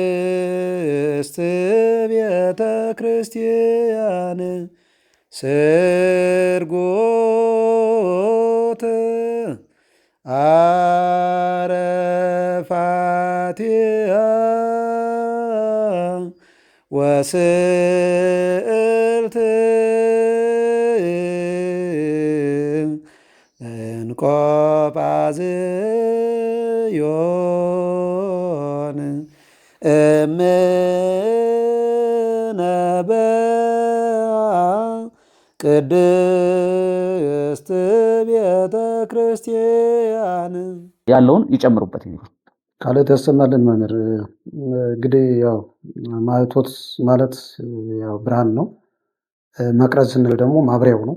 ቅድስት ቤተ ክርስቲያን ስርጎት አረፋቲሃ ወስእልት እንቆጳዝዮን ቅድስት ቤተ ክርስቲያን ያለውን ይጨምሩበት። ቃለ ተሰማልን መምህር። እንግዲህ ያው ማኅቶት ማለት ያው ብርሃን ነው። መቅረዝ ስንል ደግሞ ማብሪያው ነው።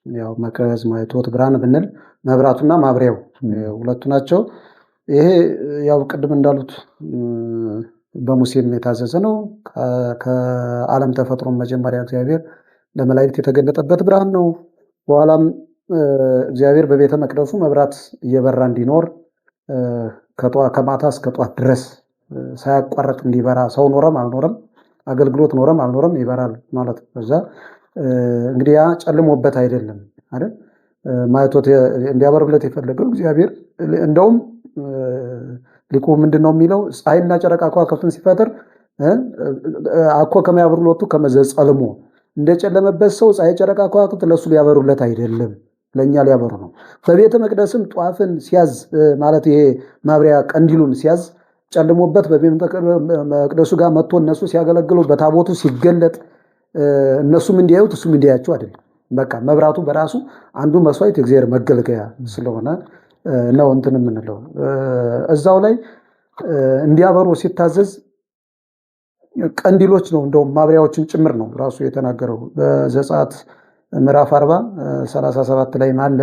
ያው መቅረዝ፣ ማኅቶት፣ ብርሃን ብንል መብራቱና ማብሪያው ሁለቱ ናቸው። ይሄ ያው ቅድም እንዳሉት በሙሴም የታዘዘ ነው። ከዓለም ተፈጥሮ መጀመሪያ እግዚአብሔር ለመላእክት የተገለጠበት ብርሃን ነው። በኋላም እግዚአብሔር በቤተ መቅደሱ መብራት እየበራ እንዲኖር ከማታ እስከ ጧት ድረስ ሳያቋረጥ እንዲበራ ሰው ኖረም አልኖረም አገልግሎት ኖረም አልኖረም ይበራል ማለት ነው። ከዛ እንግዲህ ያ ጨልሞበት አይደለም አይደል? ማኅቶት እንዲያበሩለት የፈለገው እግዚአብሔር እንደውም ሊቁ ምንድን ነው የሚለው? ፀሐይና ጨረቃ ከዋክብትን ሲፈጥር አኮ ከመያብሩሎቱ ከመዘጸልሞ እንደጨለመበት ሰው ፀሐይ፣ ጨረቃ፣ ከዋክብት ለሱ ሊያበሩለት አይደለም ለእኛ ሊያበሩ ነው። በቤተ መቅደስም ጧፍን ሲያዝ ማለት ይሄ ማብሪያ ቀንዲሉን ሲያዝ ጨልሞበት በቤተ መቅደሱ ጋር መጥቶ እነሱ ሲያገለግሉ በታቦቱ ሲገለጥ እነሱም እንዲያዩት እሱም እንዲያያቸው አይደለም። በቃ መብራቱ በራሱ አንዱ መስዋዕት የእግዚአብሔር መገልገያ ስለሆነ ነው እንትን የምንለው። እዛው ላይ እንዲያበሩ ሲታዘዝ ቀንዲሎች ነው እንደውም ማብሪያዎችን ጭምር ነው ራሱ የተናገረው በዘጸአት ምዕራፍ 40:37 ላይ አለ።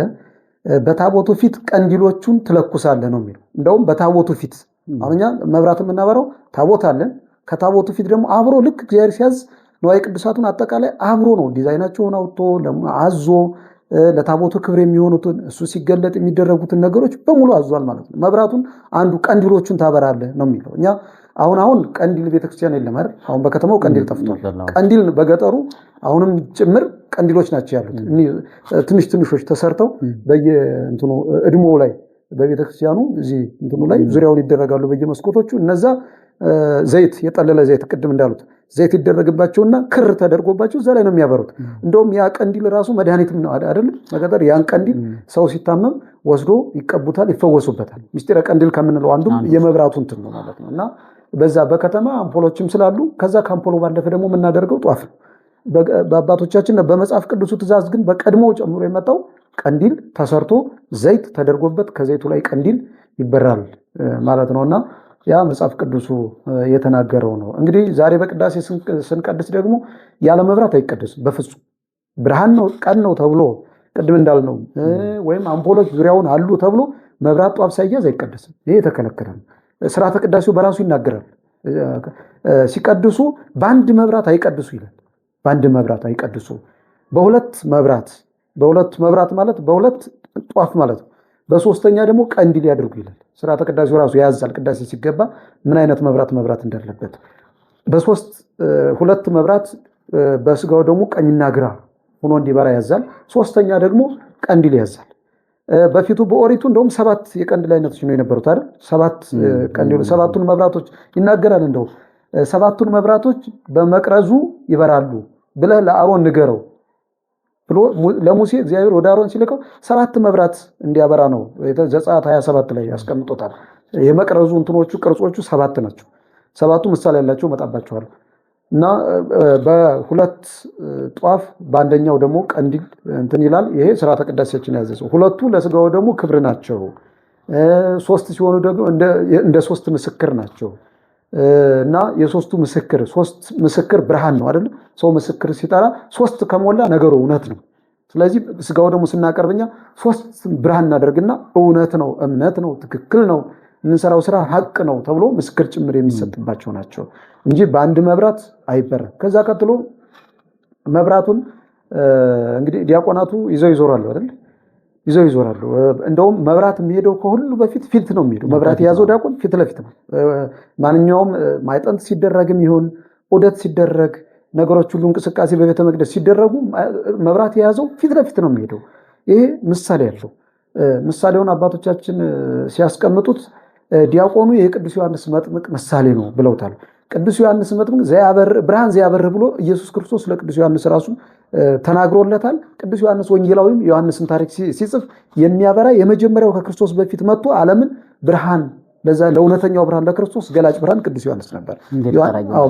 በታቦቱ ፊት ቀንዲሎቹን ትለኩሳለህ ነው የሚለው። እንደውም በታቦቱ ፊት አሁን እኛ መብራት የምናበራው ታቦት አለን። ከታቦቱ ፊት ደግሞ አብሮ ልክ እግዚአብሔር ሲያዝ ንዋየ ቅዱሳቱን አጠቃላይ አብሮ ነው ዲዛይናቸውን አውጥቶ አዞ ለታቦቱ ክብር የሚሆኑትን እሱ ሲገለጥ የሚደረጉትን ነገሮች በሙሉ አዟል ማለት ነው። መብራቱን አንዱ ቀንዲሎቹን ታበራለህ ነው የሚለው። እኛ አሁን ቀንዲል ቤተክርስቲያን የለም አይደል? አሁን በከተማው ቀንዲል ጠፍቷል። ቀንዲል በገጠሩ አሁንም ጭምር ቀንዲሎች ናቸው ያሉት። ትንሽ ትንሾች ተሰርተው በየእንትኑ እድሞው ላይ በቤተክርስቲያኑ እዚህ እንትኑ ላይ ዙሪያውን ይደረጋሉ በየመስኮቶቹ። እነዛ ዘይት የጠለለ ዘይት ቅድም እንዳሉት ዘይት ይደረግባቸውና ክር ተደርጎባቸው እዛ ላይ ነው የሚያበሩት። እንደውም ያ ቀንዲል ራሱ መድኃኒትም ነው አይደል? በገጠር ያን ቀንዲል ሰው ሲታመም ወስዶ ይቀቡታል፣ ይፈወሱበታል። ምስጢረ ቀንዲል ከምንለው አንዱም የመብራቱ እንትን ነው ማለት ነው። እና በዛ በከተማ አምፖሎችም ስላሉ ከዛ ከአምፖሎ ባለፈ ደግሞ የምናደርገው ጧፍ ነው። በአባቶቻችን በመጽሐፍ ቅዱሱ ትእዛዝ ግን በቀድሞ ጨምሮ የመጣው ቀንዲል ተሰርቶ ዘይት ተደርጎበት ከዘይቱ ላይ ቀንዲል ይበራል ማለት ነውና ያ መጽሐፍ ቅዱሱ የተናገረው ነው። እንግዲህ ዛሬ በቅዳሴ ስንቀድስ ደግሞ ያለ መብራት አይቀደስም በፍጹም። ብርሃን ነው ቀን ነው ተብሎ ቅድም እንዳልነው ወይም አምፖሎች ዙሪያውን አሉ ተብሎ መብራት ጧፍ ሳይያዝ አይቀደስም። ይሄ የተከለከለ ነው። ስርዓተ ቅዳሴው በራሱ ይናገራል። ሲቀድሱ በአንድ መብራት አይቀድሱ ይላል። በአንድ መብራት አይቀድሱ፣ በሁለት መብራት ማለት በሁለት ጧፍ ማለት ነው። በሶስተኛ ደግሞ ቀንዲል ያድርጉ ይላል። ስርዓተ ቅዳሴው ራሱ ያዛል። ቅዳሴ ሲገባ ምን አይነት መብራት እንዳለበት ሁለት መብራት በስጋው ደግሞ ቀኝና ግራ ሆኖ እንዲበራ ያዛል። ሶስተኛ ደግሞ ቀንዲል ያዛል። በፊቱ በኦሪቱ እንደውም 7 የቀንዲል አይነቶች ነው የነበሩት አይደል? 7 ቀንዲል 7ቱን መብራቶች ይናገራል። እንደው 7ቱን መብራቶች በመቅረዙ ይበራሉ ብለህ ለአሮን ንገረው ብሎ ለሙሴ እግዚአብሔር ወደ አሮን ሲልከው 7 መብራት እንዲያበራ ነው ዘጸአት 27 ላይ ያስቀምጦታል። የመቅረዙ እንትኖቹ ቅርጾቹ 7 ናቸው። 7ቱ ምሳሌ ያላቸው መጣባቸዋል። እና በሁለት ጧፍ በአንደኛው ደግሞ ቀንዲል እንትን ይላል። ይሄ ስርዓተ ቅዳሴያችን ያዘዘው። ሁለቱ ለስጋው ደግሞ ክብር ናቸው። 3 ሲሆኑ ደግሞ እንደ 3 ምስክር ናቸው። እና የሶስቱ ምስክር 3 ምስክር ብርሃን ነው አይደል? ሰው ምስክር ሲጠራ 3 ከሞላ ነገሩ እውነት ነው። ስለዚህ ስጋው ደግሞ ስናቀርብኛ 3 ብርሃን እናደርግና እውነት ነው፣ እምነት ነው፣ ትክክል ነው፣ የምንሰራው ስራ ሀቅ ነው ተብሎ ምስክር ጭምር የሚሰጥባቸው ናቸው እንጂ በአንድ መብራት አይበራም። ከዛ ቀጥሎ መብራቱን እንግዲህ ዲያቆናቱ ይዘው ይዞራሉ አይደል? ይዘው ይዞራሉ። እንደውም መብራት የሚሄደው ከሁሉ በፊት ፊት ነው የሚሄደው። መብራት የያዘው ዲያቆን ፊት ለፊት ነው። ማንኛውም ማይጠንት ሲደረግም ይሁን ዑደት ሲደረግ ነገሮች ሁሉ እንቅስቃሴ በቤተ መቅደስ ሲደረጉ መብራት የያዘው ፊት ለፊት ነው የሚሄደው። ይሄ ምሳሌ ያለው ምሳሌውን አባቶቻችን ሲያስቀምጡት ዲያቆኑ የቅዱስ ዮሐንስ መጥምቅ ምሳሌ ነው ብለውታል። ቅዱስ ዮሐንስ መጥምቅ ብርሃን ዘያበርህ ብሎ ኢየሱስ ክርስቶስ ለቅዱስ ዮሐንስ ራሱ ተናግሮለታል። ቅዱስ ዮሐንስ ወንጌላዊም ዮሐንስን ታሪክ ሲጽፍ የሚያበራ የመጀመሪያው ከክርስቶስ በፊት መጥቶ ዓለምን ብርሃን ለእውነተኛው ብርሃን ለክርስቶስ ገላጭ ብርሃን ቅዱስ ዮሐንስ ነበር።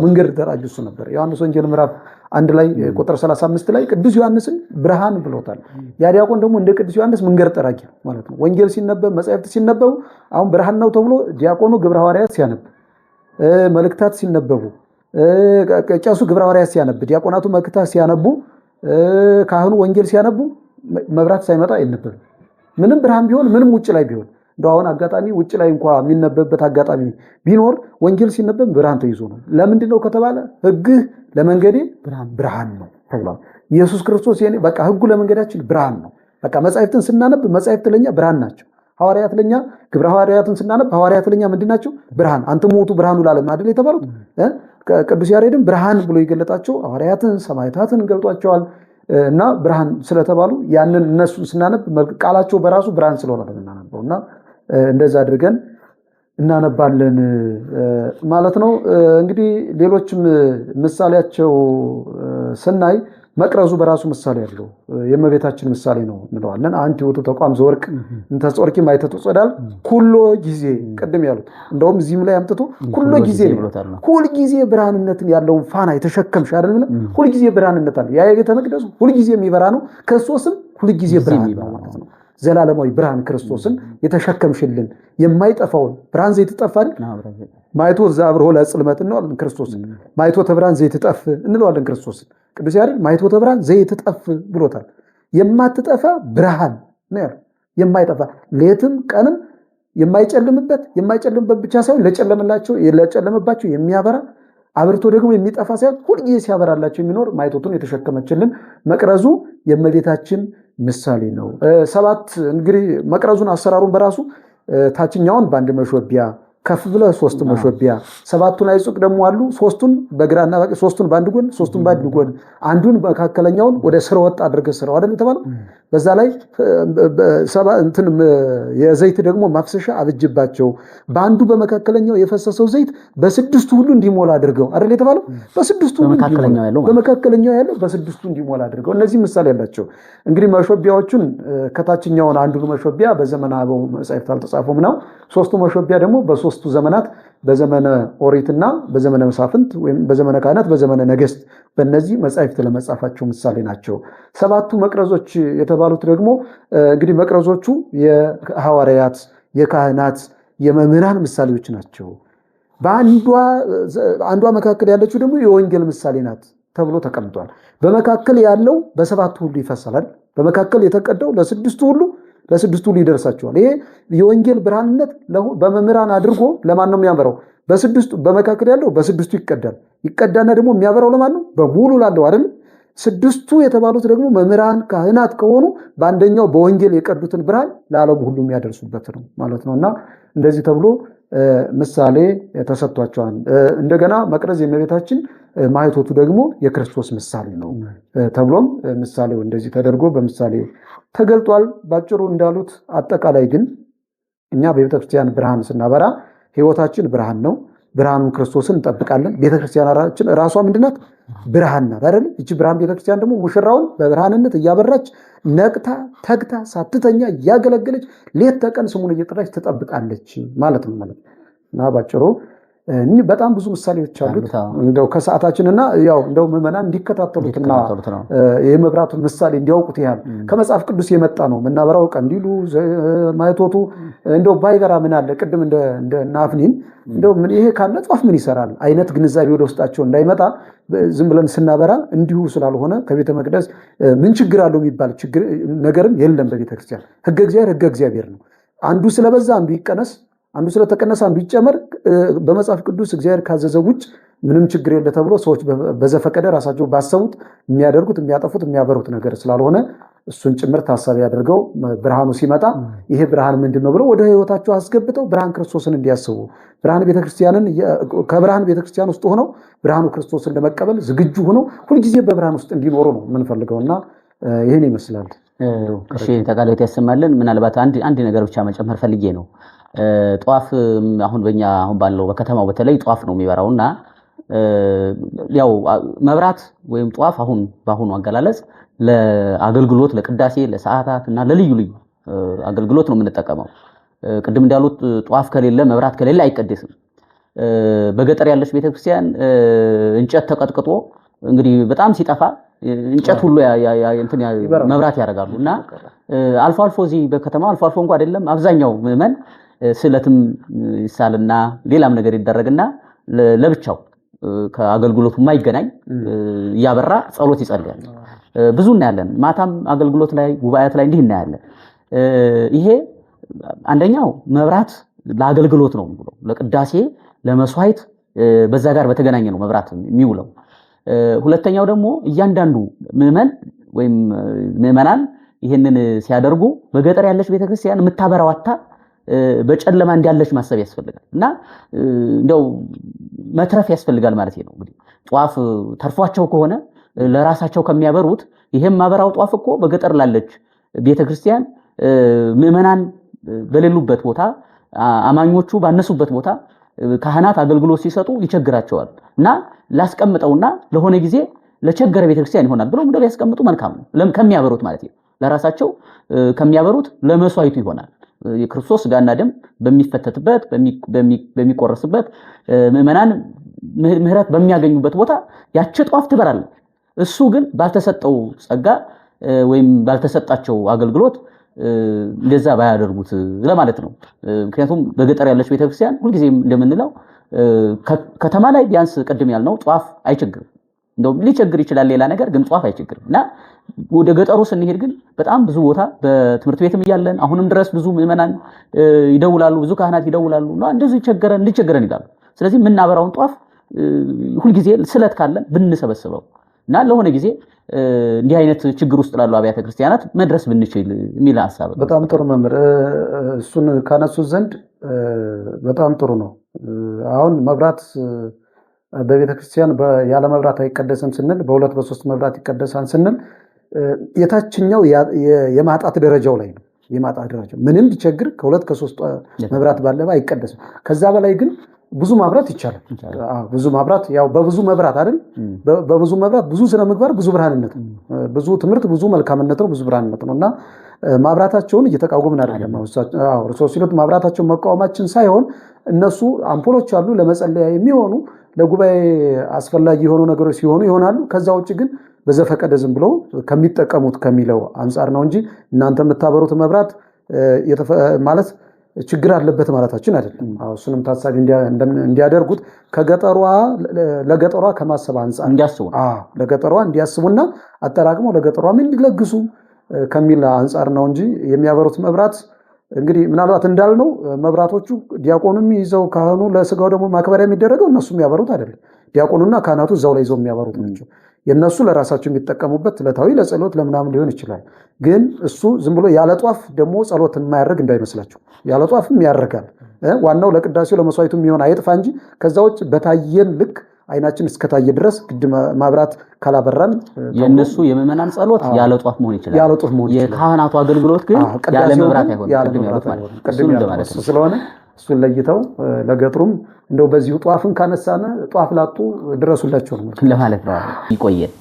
መንገድ ተራጅ እሱ ነበር። ዮሐንስ ወንጌል ምዕራፍ 1 ላይ ቁጥር 35 ላይ ቅዱስ ዮሐንስን ብርሃን ብሎታል። ያ ዲያቆን ደግሞ እንደ ቅዱስ ዮሐንስ መንገድ ጠራጊ ማለት ነው። ወንጌል ሲነበብ መጻሕፍት ሲነበቡ አሁን ብርሃን ነው ተብሎ ዲያቆኑ ግብረ ሐዋርያት ሲያነብ፣ መልእክታት ሲነበቡ፣ ቄሱ ግብረ ሐዋርያት ሲያነብ፣ ዲያቆናቱ መልእክታት ሲያነቡ፣ ካህኑ ወንጌል ሲያነቡ መብራት ሳይመጣ አይነበብም። ምንም ብርሃን ቢሆን ምንም ውጭ ላይ ቢሆን እንደው አሁን አጋጣሚ ውጭ ላይ እንኳን የሚነበብበት አጋጣሚ ቢኖር ወንጌል ሲነበብ ብርሃን ተይዞ ነው። ለምንድን ነው ከተባለ ሕግህ ለመንገዴ ብርሃን ነው ተብሏል። ኢየሱስ ክርስቶስ የኔ በቃ ሕጉ ለመንገዳችን ብርሃን ነው። በቃ መጻሕፍትን ስናነብ መጻሕፍት ለኛ ብርሃን ናቸው። ሐዋርያት ለኛ ግብረ ሐዋርያትን ስናነብ ሐዋርያት ለኛ ምንድናቸው? ብርሃን። አንተ ሞቱ ብርሃኑ ለዓለም አይደል የተባሉት? ቅዱስ ያሬድም ብርሃን ብሎ የገለጣቸው ሐዋርያትን ሰማዕታትን ገልጧቸዋል። እና ብርሃን ስለተባሉ ያንን እነሱን ስናነብ ቃላቸው በራሱ ብርሃን ስለሆነ ነው የምናነበውና እንደዛ አድርገን እናነባለን ማለት ነው። እንግዲህ ሌሎችም ምሳሌያቸው ስናይ መቅረዙ በራሱ ምሳሌ ያለው የእመቤታችን ምሳሌ ነው እንለዋለን። አንቲ ውእቱ ተቋም ዘወርቅ እንተ ጾርኪ ማይተቱ ጸዳል ኩሎ ጊዜ ቅድም ያሉት እንደውም እዚህም ላይ አምጥቶ ኩሎ ጊዜ ሁል ጊዜ ብርሃንነትን ያለውን ፋና የተሸከምሽ አይደል? ሁል ጊዜ ብርሃንነት አለ። ያ የቤተ መቅደሱ ሁል ጊዜ የሚበራ ነው። ክርስቶስም ሁል ጊዜ ብርሃን ነው ማለት ነው። ዘላለማዊ ብርሃን ክርስቶስን የተሸከምሽልን የማይጠፋውን ብርሃን ዘይትጠፍ አይደል? ማይቶ ዘአብርሆ ለጽልመት እንለዋለን ክርስቶስን። ማይቶ ተብርሃን ዘይትጠፍ እንለዋለን ክርስቶስን። ቅዱስ ያሬድ ማይቶ ተብርሃን ዘይትጠፍ ብሎታል። የማትጠፋ ብርሃን ነው። የማይጠፋ ሌትም ቀንም የማይጨልምበት ብቻ ሳይሆን ለጨለመባቸው የሚያበራ አብርቶ ደግሞ የሚጠፋ ሳይሆን ሁልጊዜ ሲያበራላቸው የሚኖር ማይቶቱን የተሸከመችልን መቅረዙ የእመቤታችን ምሳሌ ነው። ሰባት እንግዲህ መቅረዙን አሰራሩን በራሱ ታችኛውን በአንድ መሾቢያ ከፍ ብለ 3 መሾቢያ፣ 7ቱን አይጹቅ ደግሞ አሉ። 3ቱን በግራና በቀኝ፣ 3ቱን በአንድ ጎን፣ 3ቱን በአንድ ጎን፣ አንዱን መካከለኛውን ወደ ስረ ወጥ አድርገ ስራው አይደል የተባለው። በዛ ላይ የዘይት ደግሞ ማፍሰሻ አብጅባቸው። በአንዱ በመካከለኛው የፈሰሰው ዘይት በስድስቱ ሁሉ እንዲሞላ አድርገው አይደል የተባለው። በስድስቱ በመካከለኛው ያለው በስድስቱ እንዲሞላ አድርገው። እነዚህ ምሳሌ ያላቸው እንግዲህ መሾቢያዎቹን ከታችኛውን አንዱን መሾቢያ በዘመነ አበው መጻሕፍት አልተጻፈም ነው። 3ቱ መሾቢያ ደግሞ በ3ቱ ዘመናት በዘመነ ኦሪትና በዘመነ መሳፍንት ወይም በዘመነ ካህናት በዘመነ ነገስት በእነዚህ መጻሕፍት ለመጻፋቸው ምሳሌ ናቸው። 7ቱ መቅረዞች የተባሉት ደግሞ እንግዲህ መቅረዞቹ የሐዋርያት፣ የካህናት፣ የመምህራን ምሳሌዎች ናቸው። በአንዷ መካከል ያለችው ደግሞ የወንጌል ምሳሌ ናት ተብሎ ተቀምጧል። በመካከል ያለው በ7ቱ ሁሉ ይፈሳል። በመካከል የተቀዳው ለስድስቱ ሁሉ ይደርሳቸዋል። ይሄ የወንጌል ብርሃንነት በመምህራን አድርጎ ለማን ነው የሚያበራው? በስድስቱ በመካከል ያለው በስድስቱ ይቀዳና ደግሞ የሚያበራው ለማን ነው? በሙሉ ላለው አይደል? ስድስቱ የተባሉት ደግሞ መምህራን ካህናት ከሆኑ በአንደኛው በወንጌል የቀዱትን ብርሃን ለዓለሙ ሁሉ የሚያደርሱበት ነው ማለት ነውና እንደዚህ ተብሎ ምሳሌ ተሰጥቷቸዋል። እንደገና መቅረዝ የእመቤታችን ማኅቶቱ ደግሞ የክርስቶስ ምሳሌ ነው ተብሎም ምሳሌው እንደዚህ ተደርጎ በምሳሌ ተገልጧል። ባጭሩ እንዳሉት አጠቃላይ ግን እኛ በቤተክርስቲያን ብርሃን ስናበራ ሕይወታችን ብርሃን ነው። ብርሃኑን ክርስቶስን እንጠብቃለን። ቤተክርስቲያናችን ራሷ ምንድናት? ብርሃን ናት አይደል? እቺ ብርሃን ቤተክርስቲያን ደግሞ ሙሽራውን በብርሃንነት እያበራች ነቅታ ተግታ ሳትተኛ እያገለገለች ሌት ተቀን ስሙን እየጠራች ትጠብቃለች ማለት ነው እና ባጭሩ በጣም ብዙ ምሳሌዎች አሉት። እንደው ከሰዓታችንና ያው እንደው ምዕመናን እንዲከታተሉትና የመብራቱን ምሳሌ እንዲያውቁት ያህል ከመጽሐፍ ቅዱስ የመጣ ነው። ምናበራው ቀንዲሉ ማኅቶቱ እንደው ባይበራ ምን አለ? ቅድም እንደ ናፍኒን እንደው ምን ይሄ ካለ ጧፍ ምን ይሰራል አይነት ግንዛቤ ወደ ውስጣቸው እንዳይመጣ ዝም ብለን ስናበራ እንዲሁ ስላልሆነ ከቤተ መቅደስ ምን ችግር አለው የሚባል ነገርም የለም። በቤተ ክርስቲያን ሕገ እግዚአብሔር ነው። አንዱ ስለበዛ አንዱ ይቀነስ፣ አንዱ ስለተቀነሰ አንዱ ይጨመር በመጽሐፍ ቅዱስ እግዚአብሔር ካዘዘው ውጭ ምንም ችግር የለ ተብሎ ሰዎች በዘፈቀደ ራሳቸው ባሰቡት የሚያደርጉት የሚያጠፉት የሚያበሩት ነገር ስላልሆነ እሱን ጭምር ታሳቢ አድርገው ብርሃኑ ሲመጣ ይሄ ብርሃን ምንድነው ብለው ወደ ህይወታቸው አስገብተው ብርሃን ክርስቶስን እንዲያስቡ ብርሃን ቤተክርስቲያንን ከብርሃን ቤተክርስቲያን ውስጥ ሆነው ብርሃኑ ክርስቶስን ለመቀበል ዝግጁ ሆነው ሁልጊዜ በብርሃን ውስጥ እንዲኖሩ ነው የምንፈልገውና ይሄን ይመስላል። እሺ ተቃላይት ያሰማልን። ምናልባት አንድ ነገር ብቻ መጨመር ፈልጌ ነው። ጧፍ አሁን በእኛ አሁን ባለው በከተማው በተለይ ጧፍ ነው የሚበራውና ያው መብራት ወይም ጧፍ አሁን በአሁኑ አገላለጽ ለአገልግሎት ለቅዳሴ ለሰዓታት እና ለልዩ ልዩ አገልግሎት ነው የምንጠቀመው። ቅድም እንዳሉት ጧፍ ከሌለ መብራት ከሌለ አይቀደስም። በገጠር ያለች ቤተክርስቲያን እንጨት ተቀጥቅጦ እንግዲህ በጣም ሲጠፋ እንጨት ሁሉ መብራት ያደርጋሉና አልፎ አልፎ እዚህ በከተማው አልፎ አልፎ እንኳን አይደለም አብዛኛው ምዕመን ስለትም ይሳልና ሌላም ነገር ይደረግና ለብቻው ከአገልግሎቱ የማይገናኝ ያበራ ጸሎት ይጸልያል። ብዙ እናያለን። ማታም አገልግሎት ላይ ጉባኤያት ላይ እንዲህ እናያለን። ይሄ አንደኛው መብራት ለአገልግሎት ነው ብሎ ለቅዳሴ ለመስዋዕት በዛ ጋር በተገናኘ ነው መብራት የሚውለው። ሁለተኛው ደግሞ እያንዳንዱ ምዕመን ወይም ምዕመናን ይሄንን ሲያደርጉ በገጠር ያለች ቤተክርስቲያን የምታበራው አታ በጨለማ እንዲያለች ማሰብ ያስፈልጋል እና እንደው መትረፍ ያስፈልጋል ማለት ነው። እንግዲህ ጧፍ ተርፏቸው ከሆነ ለራሳቸው ከሚያበሩት ይሄም ማበራው ጧፍ እኮ በገጠር ላለች ቤተክርስቲያን ምዕመናን በሌሉበት ቦታ አማኞቹ ባነሱበት ቦታ ካህናት አገልግሎት ሲሰጡ ይቸግራቸዋል እና ላስቀምጠውና ለሆነ ጊዜ ለቸገረ ቤተክርስቲያን ይሆናል ብለው እንደው ያስቀምጡ መልካም ነው። ከሚያበሩት ማለት ነው ለራሳቸው ከሚያበሩት ለመስዋዕቱ ይሆናል። የክርስቶስ ሥጋና ደም በሚፈተትበት በሚቆረስበት ምዕመናን ምህረት በሚያገኙበት ቦታ ያቺ ጧፍ ትበራለች። እሱ ግን ባልተሰጠው ጸጋ ወይም ባልተሰጣቸው አገልግሎት እንደዛ ባያደርጉት ለማለት ነው። ምክንያቱም በገጠር ያለች ቤተክርስቲያን ሁልጊዜም እንደምንለው ከተማ ላይ ቢያንስ ቅድም ያልነው ጧፍ አይቸግርም። እንደው ሊቸግር ይችላል ሌላ ነገር ግን ጧፍ አይቸግርም እና ወደ ገጠሩ ስንሄድ ግን በጣም ብዙ ቦታ በትምህርት ቤትም እያለን አሁንም ድረስ ብዙ ምዕመናን ይደውላሉ፣ ብዙ ካህናት ይደውላሉ እና እንደዚህ ሊቸገረን ይላሉ። ስለዚህ የምናበራውን ጧፍ ሁልጊዜ ስለት ካለን ብንሰበስበው እና ለሆነ ጊዜ እንዲህ አይነት ችግር ውስጥ ላሉ አብያተ ክርስቲያናት መድረስ ብንችል የሚል ሐሳብ። በጣም ጥሩ መምህር፣ እሱን ካነሱት ዘንድ በጣም ጥሩ ነው። አሁን መብራት በቤተ ክርስቲያን ያለ መብራት አይቀደስም ስንል በሁለት በሶስት መብራት ይቀደሳል ስንል የታችኛው የማጣት ደረጃው ላይ ነው። የማጣት ደረጃው ምንም ቢቸግር ከሁለት ከሶስት መብራት ባለባ አይቀደስም። ከዛ በላይ ግን ብዙ ማብራት ይቻላል። ብዙ ማብራት ያው በብዙ መብራት አይደል? በብዙ መብራት ብዙ ስነ ምግባር፣ ብዙ ብርሃንነት፣ ብዙ ትምህርት፣ ብዙ መልካምነት ነው፣ ብዙ ብርሃንነት ነውና ማብራታቸውን እየተቃወምን አይደለም። እርሶ ሲሉት ማብራታቸውን መቃወማችን ሳይሆን እነሱ አምፖሎች አሉ ለመጸለያ የሚሆኑ ለጉባኤ አስፈላጊ የሆኑ ነገሮች ሲሆኑ ይሆናሉ። ከዛ ውጭ ግን በዘፈቀደ ዝም ብሎ ከሚጠቀሙት ከሚለው አንጻር ነው እንጂ እናንተ የምታበሩት መብራት ማለት ችግር አለበት ማለታችን አይደለም። እሱንም ታሳቢ እንዲያደርጉት ለገጠሯ ከማሰብ አንጻር እንዲያስቡ ለገጠሯ እንዲያስቡና አጠራቅመው ለገጠሯ ምን እንዲለግሱ ከሚል አንጻር ነው እንጂ የሚያበሩት መብራት እንግዲህ ምናልባት እንዳልነው መብራቶቹ ዲያቆኑም ይዘው ካህኑ ለስጋው ደግሞ ማክበሪያ የሚደረገው እነሱ የሚያበሩት አይደለም። ዲያቆኑና ካህናቱ እዛው ላይ ይዘው የሚያበሩት ናቸው። የነሱ ለራሳቸው የሚጠቀሙበት ዕለታዊ ለጸሎት ለምናምን ሊሆን ይችላል። ግን እሱ ዝም ብሎ ያለ ጧፍ ደግሞ ጸሎት የማያደርግ እንዳይመስላችሁ። ያለ ጧፍም ያደርጋል። ዋናው ለቅዳሴው ለመስዋዕቱ የሚሆን አይጥፋ እንጂ ከዛ ውጭ በታየን ልክ አይናችን እስከታየ ድረስ ግድ ማብራት ካላበራን የነሱ የምዕመናን ጸሎት ያለ ጧፍ መሆን ይችላል። ያለ ጧፍ መሆን ይችላል። የካህናቱ አገልግሎት ግን ያለ መብራት አይሆንም። ቅድም ያሉት ስለሆነ እሱን ለይተው ለገጥሩም እንደው በዚሁ ጧፍን ካነሳነ ጧፍ ላጡ ድረሱላቸው ነው ለማለት ነው። ይቆየን።